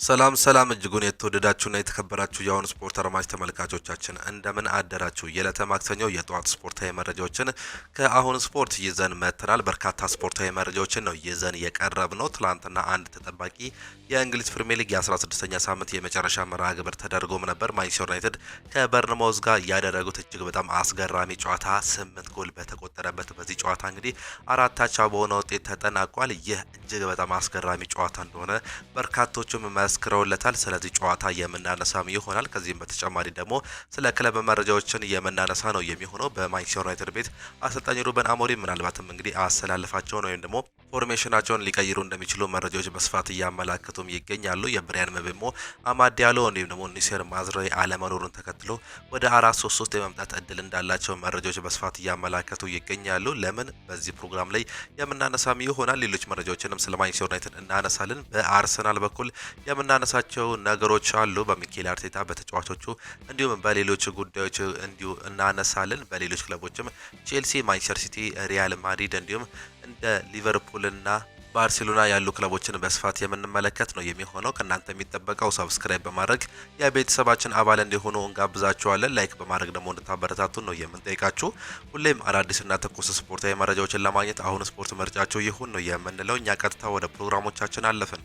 ሰላም እጅጉን የተወደዳችሁና የተከበራችሁ የአሁን ስፖርት አድማጭ ተመልካቾቻችን እንደምን አደራችሁ። የዕለተ ማክሰኞ የጠዋት ስፖርታዊ መረጃዎችን ከአሁን ስፖርት ይዘን መጥተናል። በርካታ ስፖርታዊ መረጃዎችን ነው ይዘን የቀረብነው። ትላንትና አንድ ተጠባቂ የእንግሊዝ ፕሪሚየር ሊግ የ16ኛ ሳምንት የመጨረሻ መርሃ ግብር ተደርጎም ነበር። ማንቸስተር ዩናይትድ ከበርንማውዝ ጋር ያደረጉት እጅግ በጣም አስገራሚ ጨዋታ 8 ጎል በተቆጠረበት በዚህ ጨዋታ እንግዲህ አራት አቻ በሆነ ውጤት ተጠናቋል። ይህ እጅግ በጣም አስገራሚ ጨዋታ እንደሆነ በርካቶቹም መስክረውለታል። ስለዚህ ጨዋታ የምናነሳም ይሆናል። ከዚህም በተጨማሪ ደግሞ ስለ ክለብ መረጃዎችን የምናነሳ ነው የሚሆነው። በማንቸስተር ዩናይትድ ቤት አሰልጣኝ ሩበን አሞሪም ምናልባትም እንግዲህ አሰላለፋቸውን ወይም ደግሞ ፎርሜሽናቸውን ሊቀይሩ እንደሚችሉ መረጃዎች በስፋት እያመላከቱም ይገኛሉ። የብሪያን ምቤሞ፣ አማድ ዲያሎ እንዲሁም ደግሞ ኒሴር ማዝራዊ አለመኖሩን ተከትሎ ወደ 4-3-3 የመምጣት እድል እንዳላቸው መረጃዎች በስፋት እያመላከቱ ይገኛሉ። ለምን በዚህ ፕሮግራም ላይ የምናነሳም ይሆናል። ሌሎች መረጃዎችንም ስለ ማንቸስተር ዩናይትድ እናነሳለን። በአርሰናል በኩል የምናነሳቸው ነገሮች አሉ። በሚኬል አርቴታ በተጫዋቾቹ እንዲሁም በሌሎች ጉዳዮች እንዲሁ እናነሳለን። በሌሎች ክለቦችም ቼልሲ፣ ማንቸስተር ሲቲ፣ ሪያል ማድሪድ እንዲሁም እንደ ሊቨርፑልና ባርሴሎና ያሉ ክለቦችን በስፋት የምንመለከት ነው የሚሆነው። ከእናንተ የሚጠበቀው ሰብስክራይብ በማድረግ የቤተሰባችን አባል እንዲሆኑ እንጋብዛችኋለን። ላይክ በማድረግ ደግሞ እንድታበረታቱን ነው የምንጠይቃችሁ። ሁሌም አዳዲስና ትኩስ ስፖርታዊ መረጃዎችን ለማግኘት አሁን ስፖርት ምርጫችሁ ይሁን ነው የምንለው። እኛ ቀጥታ ወደ ፕሮግራሞቻችን አለፍን።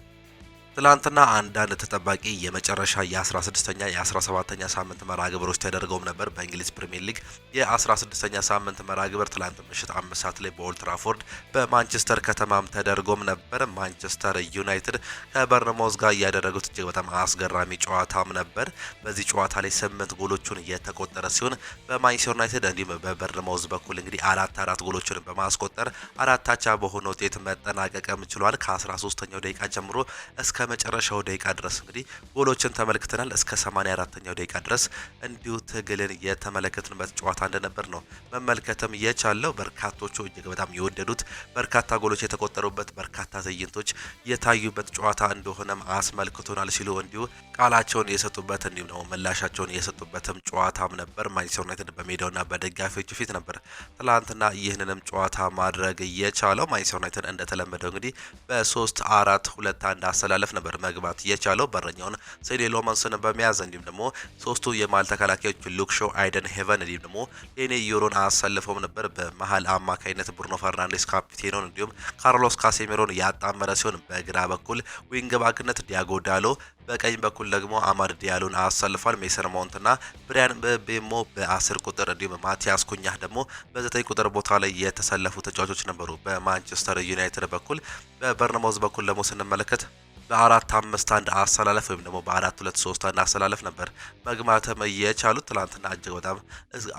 ትላንትና አንዳንድ ተጠባቂ የመጨረሻ የ16ኛ የ17ኛ ሳምንት መርሃ ግብሮች ተደርገውም ነበር። በእንግሊዝ ፕሪሚየር ሊግ የ16ኛ ሳምንት መርሃ ግብር ትላንት ምሽት 5 ሰዓት ላይ በኦልድ ትራፎርድ በማንቸስተር ከተማም ተደርጎም ነበር። ማንቸስተር ዩናይትድ ከበርንማውዝ ጋር ያደረጉት እጅግ በጣም አስገራሚ ጨዋታም ነበር። በዚህ ጨዋታ ላይ 8 ጎሎቹን የተቆጠረ ሲሆን በማንቸስተር ዩናይትድ እንዲሁም በበርንማውዝ በኩል እንግዲህ አራት ጎሎችን በማስቆጠር አራት አቻ በሆነ ውጤት መጠናቀቅም ችሏል። ከ13ኛው ደቂቃ ጀምሮ እስከ መጨረሻው ደቂቃ ድረስ እንግዲህ ጎሎችን ተመልክተናል። እስከ 84ኛው ደቂቃ ድረስ እንዲሁ ትግልን የተመለከትንበት ጨዋታ እንደነበር ነው መመልከትም የቻለው። በርካቶቹ እጅግ በጣም የወደዱት በርካታ ጎሎች የተቆጠሩበት በርካታ ትዕይንቶች የታዩበት ጨዋታ እንደሆነም አስመልክቶናል ሲሉ እንዲሁ ቃላቸውን የሰጡበት እንዲሁም ደግሞ ምላሻቸውን የሰጡበትም ጨዋታም ነበር። ማንቸስተር ዩናይትድ በሜዳውና በደጋፊዎቹ ፊት ነበር ትላንትና ይህንንም ጨዋታ ማድረግ የቻለው። ማንቸስተር ዩናይትድ እንደተለመደው እንግዲህ በ3-4-2-1 አሰላለፍ ነበር መግባት የቻለው። በረኛውን ሴዲ ሎመንስን በመያዝ እንዲሁም ደግሞ ሶስቱ የማል ተከላካዮች ሉክ ሾው፣ አይደን ሄቨን እንዲሁም ደግሞ ሌኒ ዮሮን አሰልፈውም ነበር። በመሃል አማካይነት ብሩኖ ፈርናንዴስ ካፒቴኖን እንዲሁም ካርሎስ ካሴሜሮን ያጣመረ ሲሆን በግራ በኩል ዊንግ ባክነት ዲያጎ ዳሎ፣ በቀኝ በኩል ደግሞ አማድ ዲያሎን አሰልፏል። ሜሰን ማውንትና ብሪያን ምቤሞ በ10 ቁጥር እንዲሁም ማቲያስ ኩኛህ ደግሞ በ9 ቁጥር ቦታ ላይ የተሰለፉ ተጫዋቾች ነበሩ። በማንቸስተር ዩናይትድ በኩል በበርንማውዝ በኩል ደግሞ ስንመለከት በ4-5-1 አሰላለፍ ወይም ደግሞ በ4-2-3-1 አሰላለፍ ነበር መግማትም የቻሉት። ትላንትና እጅግ በጣም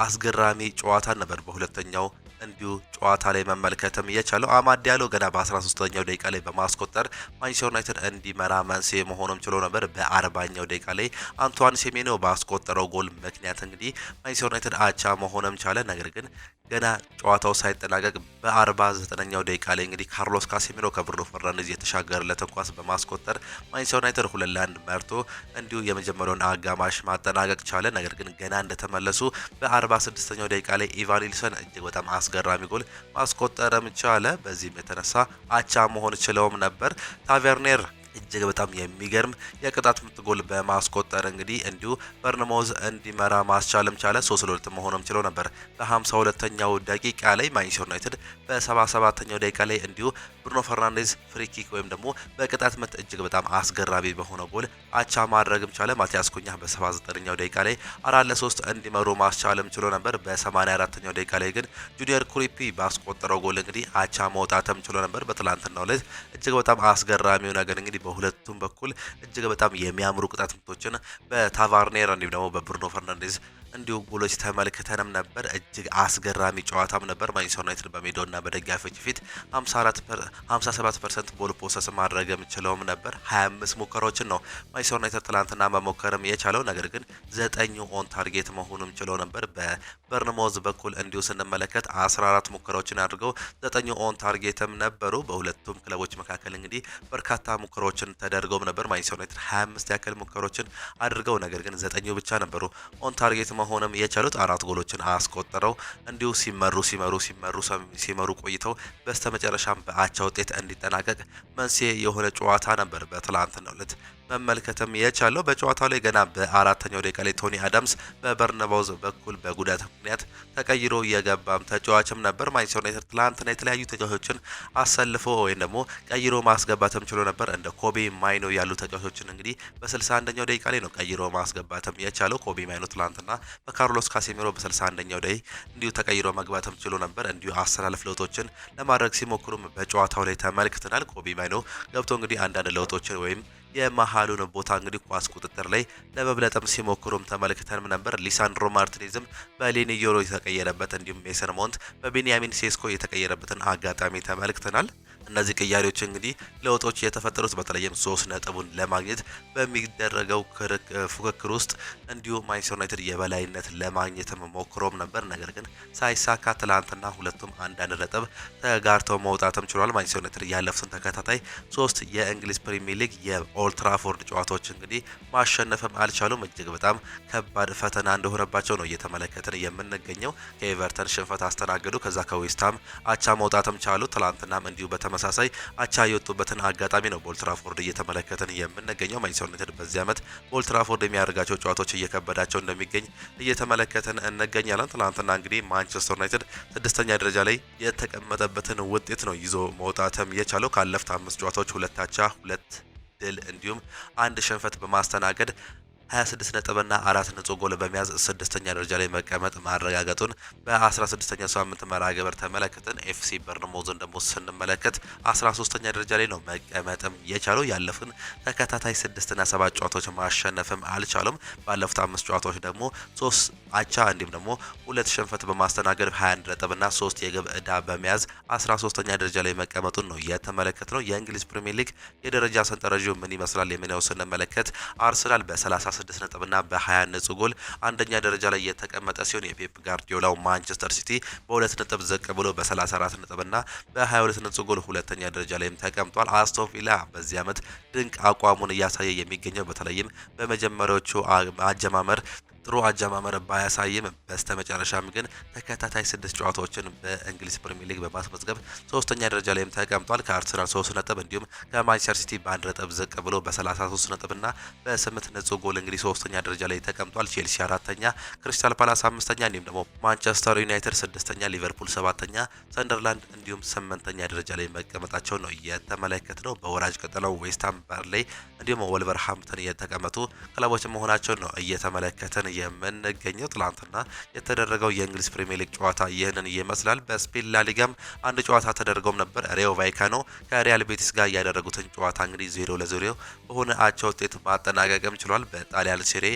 አስገራሚ ጨዋታ ነበር። በሁለተኛው እንዲሁ ጨዋታ ላይ መመልከትም የቻለው አማድ ዲያሎ ገና በ13ኛው ደቂቃ ላይ በማስቆጠር ማንቸስተር ዩናይትድ እንዲመራ መንስኤ መሆኑም ችሎ ነበር። በ40ኛው ደቂቃ ላይ አንቷን ሴሜኖ ባስቆጠረው ጎል ምክንያት እንግዲህ ማንቸስተር ዩናይትድ አቻ መሆንም ቻለ። ነገር ግን ገና ጨዋታው ሳይጠናቀቅ በ49ኛው ደቂቃ ላይ እንግዲህ ካርሎስ ካሴሜሮ ከብሩኖ ፈርናንዴዝ የተሻገረለትን ኳስ በማስቆጠር ማንቸስተር ዩናይትድ 2-1 መርቶ እንዲሁ የመጀመሪያውን አጋማሽ ማጠናቀቅ ቻለ። ነገር ግን ገና እንደተመለሱ በ46ኛው ደቂቃ ላይ ኢቫን ኒልሰን እጅግ በጣም አስገራሚ ጎል ማስቆጠርም ቻለ። በዚህም የተነሳ አቻ መሆን ችለውም ነበር። ታቨርኔር እጅግ በጣም የሚገርም የቅጣት ምት ጎል በማስቆጠር እንግዲህ እንዲሁ በርንማውዝ እንዲመራ ማስቻልም ቻለ። 3-2 መሆኑም ችለው ነበር። በ52ኛው ደቂቃ ላይ ማንቸስተር ዩናይትድ በ77ኛው ደቂቃ ላይ እንዲሁ ብሩኖ ፈርናንዴዝ ፍሪኪክ ወይም ደግሞ በቅጣት ምት እጅግ በጣም አስገራሚ በሆነ ጎል አቻ ማድረግም ቻለ። ማቲያስ ኩኛህ በ79ኛው ደቂቃ ላይ 4-3 እንዲመሩ ማስቻልም ችሎ ነበር። በ84ኛው ደቂቃ ላይ ግን ጁኒየር ኩሪፒ ባስቆጠረው ጎል እንግዲህ አቻ መውጣትም ችሎ ነበር። በትላንትናው ዕለት እጅግ በጣም አስገራሚው ነገር እንግዲህ በሁለቱም በኩል እጅግ በጣም የሚያምሩ ቅጣት ምቶችን በታቫርኔር እንዲሁም ደግሞ በብሩኖ ፈርናንዴዝ እንዲሁ ጎሎች ተመልክተንም ነበር። እጅግ አስገራሚ ጨዋታም ነበር። ማንቸስተር ዩናይትድ በሜዳውና በደጋፊዎች ፊት 57% ቦል ፖሰስ ማድረግም ችለውም ነበር። 25 ሙከራዎችን ነው ማንቸስተር ዩናይትድ ትላንትና መሞከርም የቻለው። ነገር ግን 9 ኦን ታርጌት መሆኑም ችለው ነበር። በበርንማውዝ በኩል እንዲሁ ስንመለከት 14 ሙከራዎችን አድርገው 9 ኦን ታርጌትም ነበሩ። በሁለቱም ክለቦች መካከል እንግዲህ በርካታ ሙከራዎችን ተደርገውም ነበር። ማንቸስተር ዩናይትድ 25 ያክል ሙከራዎችን አድርገው ነገር ግን 9 ብቻ ነበሩ ኦን ታርጌት መሆንም የቻሉት። 4 ጎሎችን አስቆጥረው እንዲሁ ሲመሩ ቆይተው በስተመጨረሻም በአቻ ውጤት እንዲጠናቀቅ መንስኤ የሆነ ጨዋታ ነበር በትላንትናው ዕለት መመልከትም የቻለው በጨዋታው ላይ ገና በአራተኛው ደቂቃ ላይ ቶኒ አዳምስ በበርነባውዝ በኩል በጉዳት ምክንያት ተቀይሮ የገባም ተጫዋችም ነበር። ማንቸስተር ዩናይትድ ትላንትና የተለያዩ ተጫዋቾችን አሰልፎ ወይም ደግሞ ቀይሮ ማስገባትም ችሎ ነበር። እንደ ኮቢ ማይኖ ያሉ ተጫዋቾችን እንግዲህ በ61ኛው ደቂቃ ላይ ነው ቀይሮ ማስገባትም የቻለው። ኮቢ ማይኖ ትላንትና በካርሎስ ካሴሚሮ በ61ኛው ደቂቃ እንዲሁ ተቀይሮ መግባትም ችሎ ነበር። እንዲሁ አሰላለፍ ለውጦችን ለማድረግ ሲሞክሩም በጨዋታው ላይ ተመልክተናል። ኮቢ ማይኖ ገብቶ እንግዲህ አንዳንድ ለውጦችን ወይም የመሃሉን ቦታ እንግዲህ ኳስ ቁጥጥር ላይ ለመብለጥም ሲሞክሩም ተመልክተንም ነበር። ሊሳንድሮ ማርቲኔዝም በሌኒ ዮሮ የተቀየረበት እንዲሁም ሜሰን ማውንት በቤንያሚን ሴስኮ የተቀየረበትን አጋጣሚ ተመልክተናል። እነዚህ ቅያሬዎች እንግዲህ ለውጦች የተፈጠሩት በተለይም 3 ነጥቡን ለማግኘት በሚደረገው ፉክክር ውስጥ እንዲሁ ማንቸስተር ዩናይትድ የበላይነት ለማግኘት ሞክሮም ነበር። ነገር ግን ሳይሳካ ትላንትና ሁለቱም አንዳንድ ነጥብ ተጋርተው መውጣትም ችሏል። ማንቸስተር ዩናይትድ ያለፉትን ተከታታይ 3 የእንግሊዝ ፕሪሚየር ሊግ የኦልድ ትራፎርድ ጨዋታዎች እንግዲህ ማሸነፍም አልቻሉም። እጅግ በጣም ከባድ ፈተና እንደሆነባቸው ነው እየተመለከትን የምንገኘው። ከኤቨርተን ሽንፈት አስተናገዱ። ከዛ ከዌስትሃም አቻ መውጣትም ቻሉ። ትላንትናም እንዲሁ ተመሳሳይ አቻ የወጡበትን አጋጣሚ ነው በኦልድ ትራፎርድ እየተመለከትን የምንገኘው። ማንቸስተር ዩናይትድ በዚህ ዓመት በኦልድ ትራፎርድ የሚያደርጋቸው ጨዋታዎች እየከበዳቸው እንደሚገኝ እየተመለከትን እንገኛለን። ትናንትና እንግዲህ ማንቸስተር ዩናይትድ 6ኛ ደረጃ ላይ የተቀመጠበትን ውጤት ነው ይዞ መውጣትም የቻለው። ካለፉት 5 ጨዋታዎች 2 አቻ፣ 2 ድል እንዲሁም 1 ሽንፈት በማስተናገድ 26 ነጥብና 4 ንጹህ ጎል በመያዝ 6ኛ ደረጃ ላይ መቀመጥ ማረጋገጡን በ16ኛው ሳምንት መርሃ ግብር ተመለከትን። ኤፍሲ በርንሞዝን ደግሞ ስንመለከት 13ኛ ደረጃ ላይ ነው መቀመጥም የቻለው። ያለፉን ተከታታይ 6 እና 7 ጨዋታዎች ማሸነፍም አልቻሉም። ባለፉት 5 ጨዋታዎች ደግሞ 3 አቻ እንዲሁም ደግሞ 2 ሽንፈት በማስተናገድ 21 ነጥብና 3 የግብ ዕዳ በመያዝ 13ኛ ደረጃ ላይ መቀመጡን ነው የተመለከትነው። የእንግሊዝ ፕሪሚየር ሊግ የደረጃ ሰንጠረዡ ምን ይመስላል የሚለው ስንመለከት አርሰናል በ36 ነጥብና በ20 ንጹህ ጎል አንደኛ ደረጃ ላይ የተቀመጠ ሲሆን የፔፕ ጋርዲዮላው ማንቸስተር ሲቲ በ2 ነጥብ ዝቅ ብሎ በ34 ነጥብና በ22 ንጹህ ጎል ሁለተኛ ደረጃ ላይም ተቀምጧል። አስቶን ቪላ በዚህ ዓመት ድንቅ አቋሙን እያሳየ የሚገኘው በተለይም በመጀመሪያዎቹ አጀማመር ጥሩ አጀማመር ባያሳይም በስተመጨረሻም ግን ተከታታይ 6 ጨዋታዎችን በእንግሊዝ ፕሪሚየር ሊግ በማስመዝገብ 3ኛ ደረጃ ላይም ተቀምጧል። ከአርሰናል 3 ነጥብ እንዲሁም ከማንቸስተር ሲቲ በ1 ነጥብ ዝቅ ብሎ በ33 ነጥብና በ8 ንጹህ ጎል እንግዲህ 3ኛ ደረጃ ላይ ተቀምጧል። ቼልሲ 4ኛ፣ ክሪስታል ፓላስ 5ኛ እንዲሁም ደግሞ ማንቸስተር ዩናይትድ 6ኛ፣ ሊቨርፑል 7ኛ፣ ሰንደርላንድ እንዲሁም 8ኛ ደረጃ ላይ መቀመጣቸው ነው የተመለከትነው። በወራጅ ቀጠናው ዌስትሃም፣ በርንሌይ እንዲሁም ወልቨርሃምፕተን የተቀመጡ ክለቦች መሆናቸው ነው እየተመለከትን የምንገኘው። ትላንትና የተደረገው የእንግሊዝ ፕሪሚየር ሊግ ጨዋታ ይህንን ይመስላል። በስፔን ላሊጋም አንድ ጨዋታ ተደርጎም ነበር። ሪዮ ቫይካኖ ከሪያል ቤቲስ ጋር ያደረጉትን ጨዋታ እንግዲህ 0-0 በሆነ አቻ ውጤት ማጠናቀቅም ችሏል። በጣሊያን ሴሪ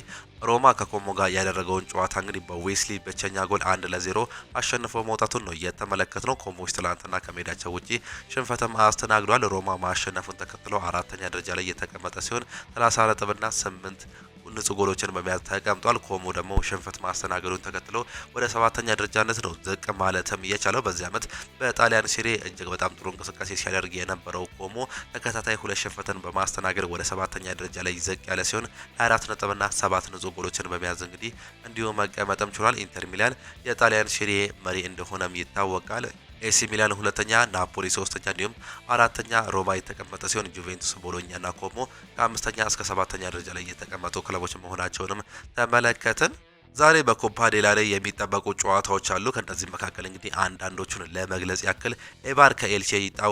ሮማ ከኮሞ ጋር ያደረገውን ጨዋታ እንግዲህ በዌስሊ ብቸኛ ጎል 1-0 አሸንፈው መውጣቱን ነው የተመለከትነው። ኮሞች ትላንትና ከሜዳቸው ውጪ ሽንፈትም አስተናግዷል። ሮማ ማሸነፉን ተከትሎ 4ኛ ደረጃ ላይ የተቀመጠ ሲሆን 30 ነጥብና 8 ንጹህ ጎሎችን በመያዝ ተቀምጧል። ኮሞ ደግሞ ሽንፈት ማስተናገዱን ተከትሎ ወደ 7ኛ ደረጃነት ነው ዝቅ ማለትም የቻለው። በዚህ ዓመት በጣሊያን ሴሪ እጅግ በጣም ጥሩ እንቅስቃሴ ሲያደርግ የነበረው ኮሞ ተከታታይ 2 ሽንፈትን በማስተናገድ ወደ 7ኛ ደረጃ ላይ ዝቅ ያለ ሲሆን 24 ነጥብና 7 ንጹህ ጎሎችን በመያዝ እንግዲህ እንዲሁ መቀመጥም ችሏል። ኢንተር ሚላን የጣሊያን ሴሪ መሪ እንደሆነም ይታወቃል። ኤሲ ሚላን 2ኛ፣ ናፖሊ 3ኛ እንዲሁም 4ኛ ሮማ የተቀመጠ ሲሆን ጁቬንቱስ፣ ቦሎኛና ኮሞ ከ5ኛ እስከ 7ኛ ደረጃ ላይ የተቀመጡ ክለቦች መሆናቸውንም ተመለከትን። ዛሬ በኮፓ ዴላ ላይ የሚጠበቁ ጨዋታዎች አሉ። ከነዚህ መካከል እንግዲህ አንዳንዶቹን ለመግለጽ ያክል ኤባር ከኤልቼ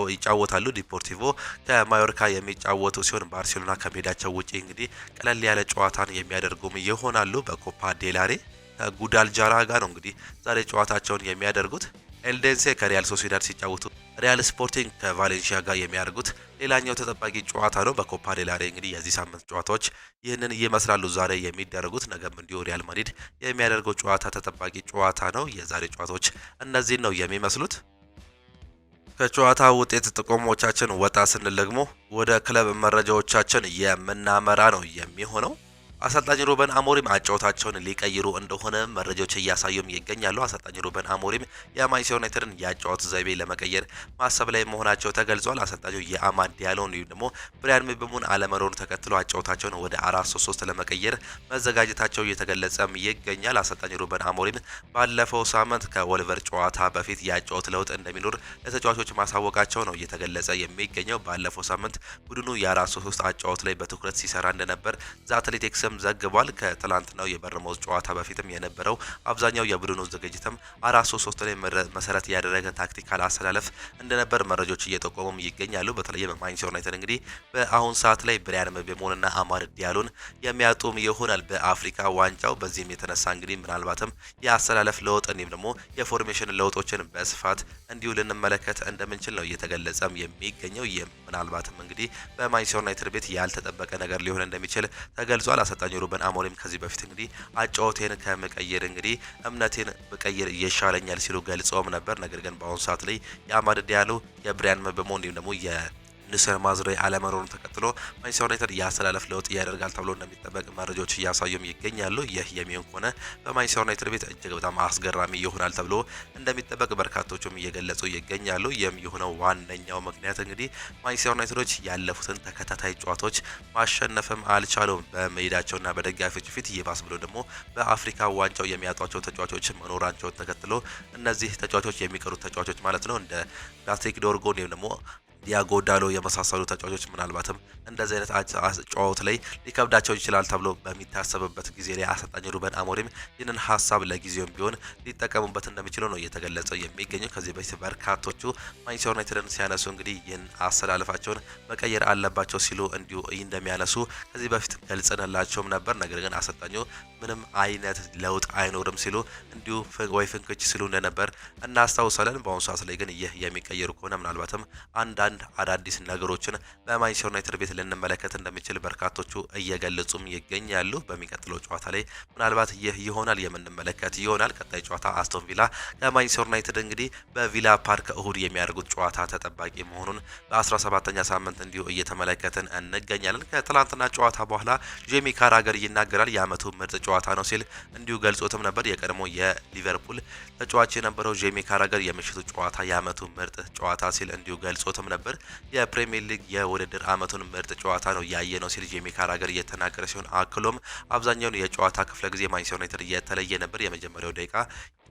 ይጫወታሉ። ዲፖርቲቮ ከማዮርካ የሚጫወቱ ሲሆን ባርሴሎና ከሜዳቸው ውጪ እንግዲህ ቀለል ያለ ጨዋታን የሚያደርጉም ይሆናሉ። በኮፓ ዴላሬ ከጉዳልጃራ ጋር ነው እንግዲህ ዛሬ ጨዋታቸውን የሚያደርጉት። ኤልዴንሴ ከሪያል ሶሲዳድ ሲጫወቱ ሪያል ስፖርቲንግ ከቫሌንሺያ ጋር የሚያደርጉት ሌላኛው ተጠባቂ ጨዋታ ነው። በኮፓ ዴላሬ እንግዲህ የዚህ ሳምንት ጨዋታዎች ይህንን ይመስላሉ ዛሬ የሚደረጉት። ነገም እንዲሁ ሪያል ማድሪድ የሚያደርገው ጨዋታ ተጠባቂ ጨዋታ ነው። የዛሬ ጨዋታዎች እነዚህን ነው የሚመስሉት። ከጨዋታ ውጤት ጥቆሞቻችን ወጣ ስንል ደግሞ ወደ ክለብ መረጃዎቻችን የምናመራ ነው የሚሆነው። አሰልጣኝ ሩበን አሞሪም አጨዋወታቸውን ሊቀይሩ እንደሆነ መረጃዎች እያሳዩም ይገኛሉ። አሰልጣኝ ሩበን አሞሪም የማንቸስተር ዩናይትድን የአጨዋወት ዘይቤ ለመቀየር ማሰብ ላይ መሆናቸው ተገልጿል። አሰልጣኙ የአማድ ዲያሎን ወይም ደግሞ ብራያን ምቤሞን አለመኖሩን ተከትሎ አጨዋወታቸውን ወደ 4-3-3 ለመቀየር መዘጋጀታቸው እየተገለጸም ይገኛል። አሰልጣኝ ሩበን አሞሪም ባለፈው ሳምንት ከወልቨር ጨዋታ በፊት የአጨዋወት ለውጥ እንደሚኖር ለተጫዋቾች ማሳወቃቸው ነው እየተገለጸ የሚገኘው። ባለፈው ሳምንት ቡድኑ የ4-3-3 አጨዋወት ላይ በትኩረት ሲሰራ እንደነበር ዘአትሌቲክስ ዘግቧል። ከትላንትናው የበርንማውዝ ጨዋታ በፊትም የነበረው አብዛኛው የቡድኑ ዝግጅትም 4-3-3 ላይ መሰረት ያደረገ ታክቲካል አሰላለፍ እንደነበር መረጃዎች እየጠቆሙም ይገኛሉ። በተለይም ማንቸስተር ዩናይትድ እንግዲህ በአሁን ሰዓት ላይ ብራያን ምቤሞንና አማድ ዲያሎን የሚያጡም ይሆናል በአፍሪካ ዋንጫው። በዚህም የተነሳ እንግዲህ ምናልባትም የአሰላለፍ ለውጥ እንዲሁም ደግሞ የፎርሜሽን ለውጦችን በስፋት እንዲሁ ልንመለከት እንደምንችል ነው እየተገለጸም የሚገኘው። ምናልባትም እንግዲህ በማንቸስተር ዩናይትድ ቤት ያልተጠበቀ ነገር ሊሆን እንደሚችል ተገልጿል። አሰልጣኝ ሩበን አሞሪም ከዚህ በፊት እንግዲህ አጨዋወቴን ከመቀየር እንግዲህ እምነቴን ብቀይር ይሻለኛል ሲሉ ገልጸውም ነበር። ነገር ግን በአሁኑ ሰዓት ላይ የአማድ ዲያሎ የብራያን ምቤሞ እንዲሁም ደግሞ ንስር ማዝሬ አለመኖሩን ተከትሎ ማንቸስተር ዩናይትድ የአሰላለፍ ለውጥ ያደርጋል ተብሎ እንደሚጠበቅ መረጃዎች እያሳዩም ይገኛሉ። ይህ የሚሆን ከሆነ በማንቸስተር ዩናይትድ ቤት እጅግ በጣም አስገራሚ ይሆናል ተብሎ እንደሚጠበቅ በርካቶቹም እየገለጹ ይገኛሉ። ይህም የሆነው ዋነኛው ምክንያት እንግዲህ ማንቸስተር ዩናይትዶች ያለፉትን ተከታታይ ጨዋታዎች ማሸነፍም አልቻሉም በሜዳቸውና በደጋፊዎች ፊት። ይባስ ብሎ ደግሞ በአፍሪካ ዋንጫው የሚያጧቸው ተጫዋቾች መኖራቸውን ተከትሎ እነዚህ ተጫዋቾች የሚቀሩት ተጫዋቾች ማለት ነው እንደ ፓትሪክ ዶርጉን ወይም ደግሞ ዲያጎ ዳሎ የመሳሰሉ ተጫዋቾች ምናልባትም እንደዚህ አይነት ጨዋታ ላይ ሊከብዳቸው ይችላል ተብሎ በሚታሰብበት ጊዜ ላይ አሰልጣኝ ሩበን አሞሪም ይህንን ሀሳብ ለጊዜውም ቢሆን ሊጠቀሙበት እንደሚችሉ ነው እየተገለጸ የሚገኘው። ከዚህ በፊት በርካቶቹ ማንቸስተር ዩናይትድን ሲያነሱ እንግዲህ ይህን አሰላለፋቸውን መቀየር አለባቸው ሲሉ እንዲሁ እንደሚያነሱ ከዚህ በፊት ገልጸንላቸውም ነበር። ነገር ግን አሰልጣኙ ምንም አይነት ለውጥ አይኖርም ሲሉ እንዲሁ ወይ ፍንክች ሲሉ እንደነበር እናስታውሳለን። በአሁኑ ሰዓት ላይ ግን ይህ የሚቀየሩ ከሆነ ምናልባትም አንዳንድ አዳዲስ ነገሮችን በማንቸስተር ዩናይትድ ቤት ልንመለከት እንደሚችል በርካቶቹ እየገለጹም ይገኛሉ። በሚቀጥለው ጨዋታ ላይ ምናልባት ይህ ይሆናል የምንመለከት ይሆናል። ቀጣይ ጨዋታ አስቶን ቪላ ከማንቸስተር ዩናይትድ እንግዲህ በቪላ ፓርክ እሁድ የሚያደርጉት ጨዋታ ተጠባቂ መሆኑን በ17ኛ ሳምንት እንዲሁ እየተመለከትን እንገኛለን። ከትላንትና ጨዋታ በኋላ ጄሚ ካራገር ይናገራል። የአመቱ ምርጥ ጨዋታ ነው ሲል እንዲሁ ገልጾትም ነበር። የቀድሞ የሊቨርፑል ተጫዋች የነበረው ጄሚ ካራገር የምሽቱ ጨዋታ የአመቱ ምርጥ ጨዋታ ሲል እንዲሁ ገልጾትም ነበር። የፕሪሚየር ሊግ የውድድር አመቱን ምርጥ ጨዋታ ነው ያየ ነው ሲል ጄሚ ካራገር እየተናገረ ሲሆን አክሎም አብዛኛውን የጨዋታ ክፍለ ጊዜ ማንቸስተር ዩናይትድ እየተለየ ነበር፣ የመጀመሪያው ደቂቃ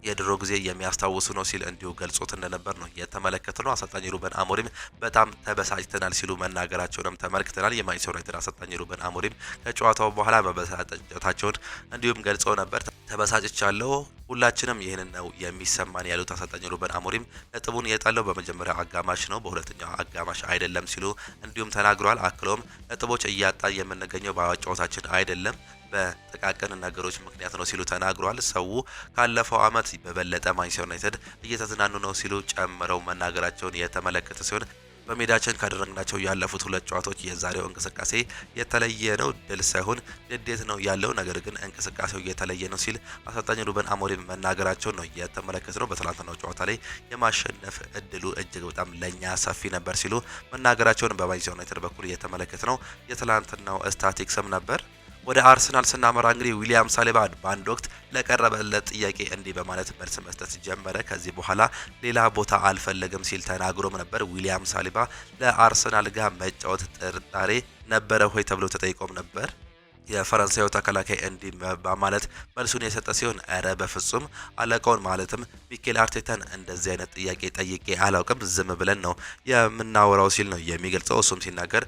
የድሮ ጊዜ የሚያስታውሱ ነው ሲል እንዲሁ ገልጾት እንደነበር ነው የተመለከተው። አሰልጣኝ ሩበን አሞሪም በጣም ተበሳጭተናል ሲሉ መናገራቸውንም ተመልክተናል። የማንቸስተር ዩናይትድ አሰልጣኝ ሩበን አሞሪም ከጨዋታው በኋላ መበሳጨታቸውን እንዲሁም ገልጸው ነበር። ተበሳጭቻለሁ፣ ሁላችንም ይህንን ነው የሚሰማን ያሉት አሰልጣኝ ሩበን አሞሪም ነጥቡን የጣለው በመጀመሪያው አጋማሽ ነው፣ በሁለተኛው አጋማሽ አይደለም ሲሉ እንዲሁም ተናግረዋል። አክለውም ነጥቦች እያጣ የምንገኘው በጨዋታችን አይደለም በጥቃቅን ነገሮች ምክንያት ነው ሲሉ ተናግረዋል። ሰው ካለፈው አመት በበለጠ ማንቸስተር ዩናይትድ እየተዝናኑ ነው ሲሉ ጨምረው መናገራቸውን የተመለከተ ሲሆን በሜዳችን ካደረግናቸው ያለፉት ሁለት ጨዋታዎች የዛሬው እንቅስቃሴ የተለየ ነው፣ ድል ሳይሆን ንዴት ነው ያለው፣ ነገር ግን እንቅስቃሴው የተለየ ነው ሲል አሰልጣኝ ሩበን አሞሪም መናገራቸውን ነው የተመለከተው። በትላንትናው ጨዋታ ላይ የማሸነፍ እድሉ እጅግ በጣም ለኛ ሰፊ ነበር ሲሉ መናገራቸውን በማንቸስተር ዩናይትድ በኩል የተመለከተ ነው። የትላንትናው ስታቲክስም ነበር። ወደ አርሰናል ስናመራ እንግዲህ ዊሊያም ሳሊባ በአንድ ወቅት ለቀረበለት ጥያቄ እንዲህ በማለት መልስ መስጠት ጀመረ። ከዚህ በኋላ ሌላ ቦታ አልፈለግም ሲል ተናግሮም ነበር። ዊሊያም ሳሊባ ለአርሰናል ጋር መጫወት ጥርጣሬ ነበረ ሆይ ተብሎ ተጠይቆም ነበር። የፈረንሳዩ ተከላካይ እንዲህ በማለት መልሱን የሰጠ ሲሆን እረ በፍጹም አለቃውን ማለትም ሚኬል አርቴታን እንደዚህ አይነት ጥያቄ ጠይቄ አላውቅም፣ ዝም ብለን ነው የምናወራው ሲል ነው የሚገልጸው። እሱም ሲናገር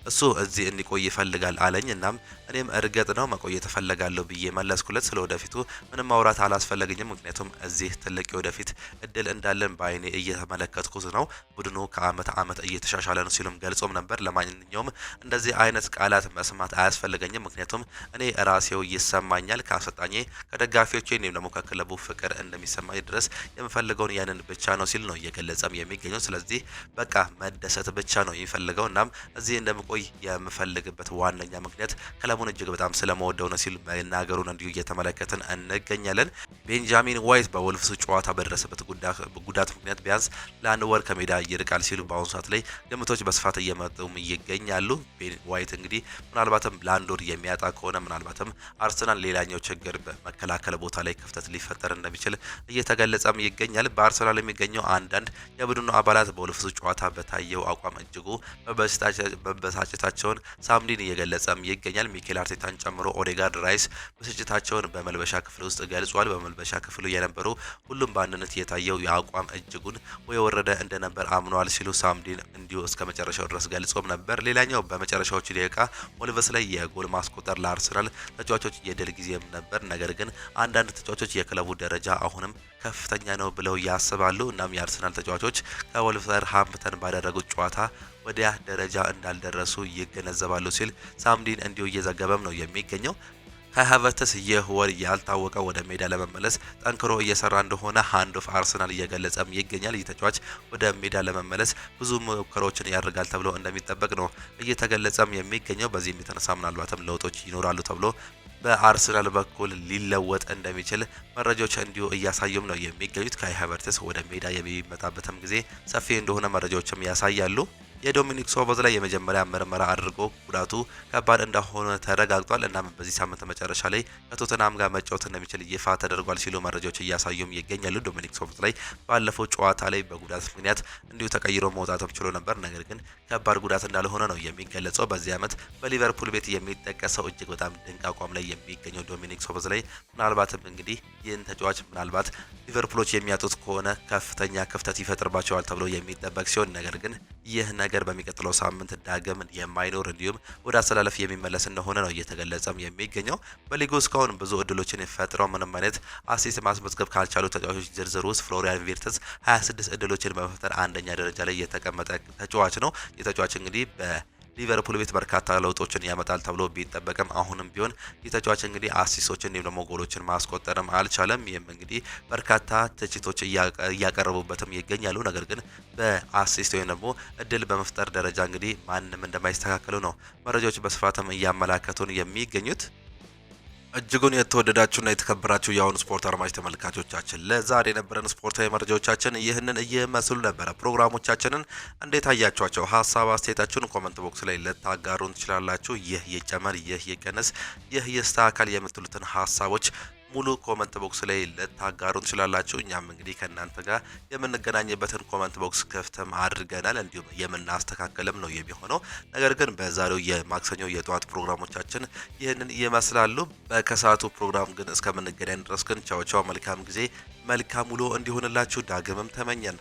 እሱ እዚህ እንዲቆይ ይፈልጋል አለኝ። እናም እኔም እርግጥ ነው መቆየት እፈልጋለሁ ብዬ መለስኩለት። ስለ ወደፊቱ ምንም ማውራት አላስፈለገኝም፣ ምክንያቱም እዚህ ትልቅ የወደፊት እድል እንዳለን በአይኔ እየተመለከትኩት ነው። ቡድኑ ከአመት አመት እየተሻሻለ ነው ሲሉም ገልጾም ነበር። ለማንኛውም እንደዚህ አይነት ቃላት መስማት አያስፈልገኝም፣ ምክንያቱም እኔ ራሴው ይሰማኛል ከአሰልጣኜ ከደጋፊዎቼ እንዲሁም ደግሞ ከክለቡ ፍቅር እንደሚሰማኝ ድረስ የምፈልገውን ያንን ብቻ ነው ሲል ነው እየገለጸም የሚገኘው። ስለዚህ በቃ መደሰት ብቻ ነው የሚፈልገው። እናም እዚህ እንዲቆይ የምፈልግበት ዋነኛ ምክንያት ክለቡን እጅግ በጣም ስለመወደው ነው ሲል መናገሩን እንዲሁ እየተመለከትን እንገኛለን። ቤንጃሚን ዋይት በወልቭስ ጨዋታ በደረሰበት ጉዳት ምክንያት ቢያንስ ለአንድ ወር ከሜዳ ይርቃል ሲሉ በአሁኑ ሰዓት ላይ ግምቶች በስፋት እየመጡም ይገኛሉ። ቤን ዋይት እንግዲህ ምናልባትም ለአንድ ወር የሚያጣ ከሆነ ምናልባትም አርሰናል ሌላኛው ችግር በመከላከል ቦታ ላይ ክፍተት ሊፈጠር እንደሚችል እየተገለጸም ይገኛል። በአርሰናል የሚገኘው አንዳንድ የቡድኑ አባላት በወልቭስ ጨዋታ በታየው አቋም እጅጉ መበሳጨታቸውን ሳምዲን እየገለጸም ይገኛል። ሚኬል አርቴታን ጨምሮ ኦዴጋርድ ራይስ ብስጭታቸውን በመልበሻ ክፍል ውስጥ ገልጿል። በመልበሻ ክፍሉ የነበሩ ሁሉም በአንድነት የታየው የአቋም እጅጉን የወረደ እንደነበር አምኗል ሲሉ ሳምዲን እንዲሁ እስከ መጨረሻው ድረስ ገልጾም ነበር። ሌላኛው በመጨረሻዎቹ ደቂቃ ወልቭስ ላይ የጎል ማስቆጠር ለአርሰናል ተጫዋቾች የድል ጊዜም ነበር። ነገር ግን አንዳንድ ተጫዋቾች የክለቡ ደረጃ አሁንም ከፍተኛ ነው ብለው ያስባሉ። እናም የአርሰናል ተጫዋቾች ከወልቨርሃምፕተን ባደረጉት ጨዋታ ወዲያ ደረጃ እንዳልደረሱ ይገነዘባሉ ሲል ሳምዲን እንዲሁ እየዘገበም ነው የሚገኘው። ካይ ሃቨርትዝ ይህ ወር ያልታወቀ ወደ ሜዳ ለመመለስ ጠንክሮ እየሰራ እንደሆነ ሃንድ ኦፍ አርሰናል እየገለጸም ይገኛል። ይህ ተጫዋች ወደ ሜዳ ለመመለስ ብዙ ሙከራዎችን ያደርጋል ተብሎ እንደሚጠበቅ ነው እየተገለጸም የሚገኘው። በዚህም የተነሳ ምናልባትም ለውጦች ይኖራሉ ተብሎ በአርሰናል በኩል ሊለወጥ እንደሚችል መረጃዎች እንዲሁ እያሳዩም ነው የሚገኙት። ካይ ሃቨርትዝ ወደ ሜዳ የሚመጣበትም ጊዜ ሰፊ እንደሆነ መረጃዎችም ያሳያሉ። የዶሚኒክ ሶቦስላይ የመጀመሪያ ምርመራ አድርጎ ጉዳቱ ከባድ እንደሆነ ተረጋግጧል። እናም በዚህ ሳምንት መጨረሻ ላይ ከቶተናም ጋር መጫወት እንደሚችል ይፋ ተደርጓል ሲሉ መረጃዎች እያሳዩም ይገኛሉ። ዶሚኒክ ሶቦስላይ ባለፈው ጨዋታ ላይ በጉዳት ምክንያት እንዲሁ ተቀይሮ መውጣትም ችሎ ነበር። ነገር ግን ከባድ ጉዳት እንዳልሆነ ነው የሚገለጸው። በዚህ ዓመት በሊቨርፑል ቤት የሚጠቀሰው እጅግ በጣም ድንቅ አቋም ላይ የሚገኘው ዶሚኒክ ሶቦስላይ ምናልባትም እንግዲህ ይህን ተጫዋች ምናልባት ሊቨርፑሎች የሚያጡት ከሆነ ከፍተኛ ክፍተት ይፈጥርባቸዋል ተብሎ የሚጠበቅ ሲሆን ነገር ግን ይህ ነገር በሚቀጥለው ሳምንት ዳግም የማይኖር እንዲሁም ወደ አሰላለፍ የሚመለስ እንደሆነ ነው እየተገለጸም የሚገኘው። በሊጉ እስካሁን ብዙ እድሎችን ፈጥረው ምንም አይነት አሲስት ማስመዝገብ ካልቻሉ ተጫዋቾች ዝርዝር ውስጥ ፍሎሪያን ቪርትዝ 26 እድሎችን በመፍጠር አንደኛ ደረጃ ላይ የተቀመጠ ተጫዋች ነው። የተጫዋች እንግዲህ ሊቨርፑል ቤት በርካታ ለውጦችን ያመጣል ተብሎ ቢጠበቅም አሁንም ቢሆን የተጫዋች እንግዲህ አሲስቶችን እንዲሁም ደግሞ ጎሎችን ማስቆጠርም አልቻለም። ይህም እንግዲህ በርካታ ትችቶች እያቀረቡበትም ይገኛሉ። ነገር ግን በአሲስት ወይም ደግሞ እድል በመፍጠር ደረጃ እንግዲህ ማንም እንደማይስተካከሉ ነው መረጃዎች በስፋትም እያመላከቱን የሚገኙት። እጅጉን የተወደዳችሁና የተከበራችሁ የአሁኑ ስፖርት አድማጭ ተመልካቾቻችን ለዛሬ የነበረን ስፖርታዊ መረጃዎቻችን ይህንን እየመስሉ ነበረ። ፕሮግራሞቻችንን እንዴት አያችኋቸው? ሀሳብ አስተያየታችሁን ኮመንት ቦክስ ላይ ልታጋሩን ትችላላችሁ። ይህ ይጨመር፣ ይህ ይቀነስ፣ ይህ ይስተካከል የምትሉትን ሀሳቦች ሙሉ ኮመንት ቦክስ ላይ ልታጋሩን ትችላላችሁ። እኛም እንግዲህ ከእናንተ ጋር የምንገናኝበትን ኮመንት ቦክስ ክፍትም አድርገናል፣ እንዲሁም የምናስተካከልም ነው የሚሆነው። ነገር ግን በዛሬው የማክሰኞ የጠዋት ፕሮግራሞቻችን ይህንን ይመስላሉ። በከሰዓቱ ፕሮግራም ግን እስከምንገናኝ ድረስ ግን ቻው ቻው፣ መልካም ጊዜ፣ መልካም ውሎ እንዲሆንላችሁ ዳግምም ተመኘን።